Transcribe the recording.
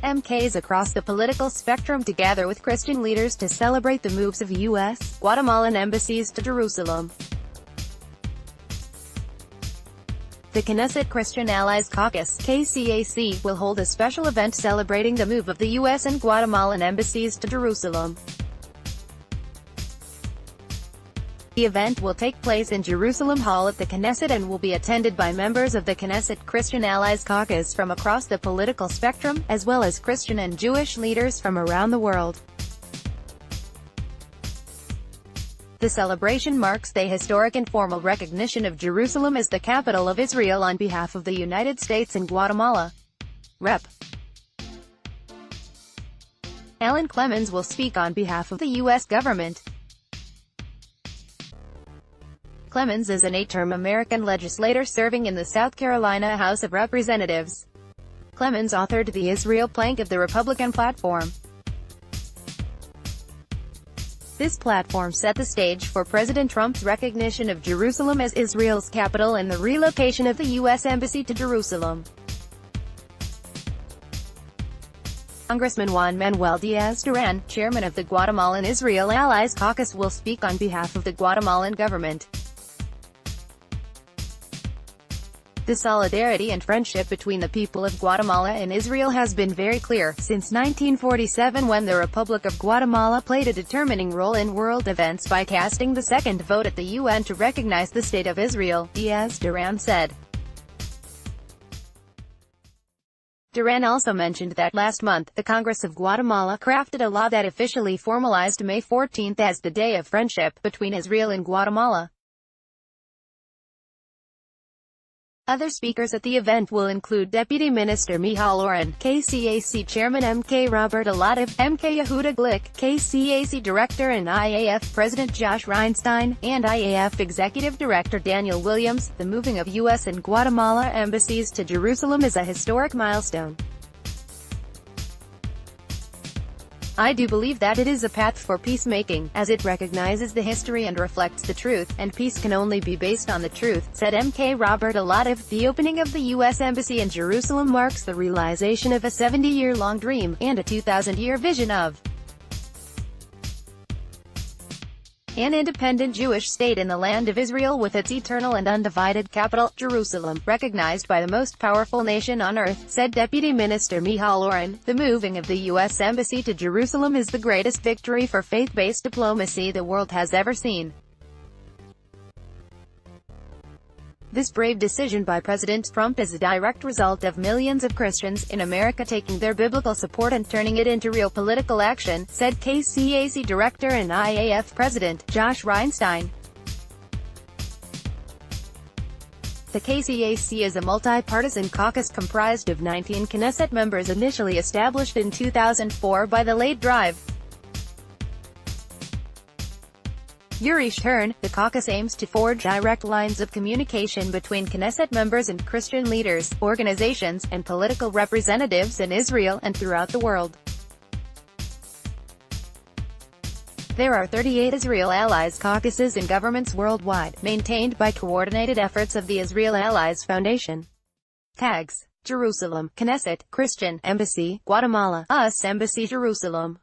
MKs across the political spectrum to gather with Christian leaders to celebrate the moves of US, Guatemalan embassies to Jerusalem. The Knesset Christian Allies Caucus, KCAC, will hold a special event celebrating the move of the US and Guatemalan embassies to Jerusalem. The event will take place in Jerusalem Hall at the Knesset and will be attended by members of the Knesset Christian Allies Caucus from across the political spectrum, as well as Christian and Jewish leaders from around the world. The celebration marks the historic and formal recognition of Jerusalem as the capital of Israel on behalf of the United States and Guatemala. Rep. Alan Clemens will speak on behalf of the U.S. government. Clemens is an 8-term American legislator serving in the South Carolina House of Representatives. Clemens authored the Israel plank of the Republican platform. This platform set the stage for President Trump's recognition of Jerusalem as Israel's capital and the relocation of the U.S. Embassy to Jerusalem. Congressman Juan Manuel Diaz-Duran, chairman of the Guatemalan Israel Allies Caucus, will speak on behalf of the Guatemalan government. The solidarity and friendship between the people of Guatemala and Israel has been very clear, since 1947 when the Republic of Guatemala played a determining role in world events by casting the second vote at the UN to recognize the State of Israel, Diaz-Duran said. Duran also mentioned that last month, the Congress of Guatemala crafted a law that officially formalized May 14 as the Day of Friendship between Israel and Guatemala. Other speakers at the event will include Deputy Minister Michal Oren, KCAC Chairman MK Robert Alativ, MK Yehuda Glick, KCAC Director and IAF President Josh Reinstein, and IAF Executive Director Daniel Williams. The moving of U.S. and Guatemala embassies to Jerusalem is a historic milestone. I do believe that it is a path for peacemaking, as it recognizes the history and reflects the truth, and peace can only be based on the truth, said MK Robert Alativ. The opening of the U.S. Embassy in Jerusalem marks the realization of a 70-year-long dream, and a 2,000-year vision of an independent Jewish state in the land of Israel with its eternal and undivided capital, Jerusalem, recognized by the most powerful nation on earth, said Deputy Minister Michal Oren. The moving of the U.S. Embassy to Jerusalem is the greatest victory for faith-based diplomacy the world has ever seen. This brave decision by President Trump is a direct result of millions of Christians in America taking their biblical support and turning it into real political action, said KCAC Director and IAF President Josh Reinstein. The KCAC is a multi-partisan caucus comprised of 19 Knesset members initially established in 2004 by the late Drive. Yuri Stern. The caucus aims to forge direct lines of communication between Knesset members and Christian leaders, organizations, and political representatives in Israel and throughout the world. There are 38 Israel Allies Caucuses in governments worldwide, maintained by coordinated efforts of the Israel Allies Foundation. Tags: Jerusalem, Knesset Christian Embassy, Guatemala, US Embassy Jerusalem.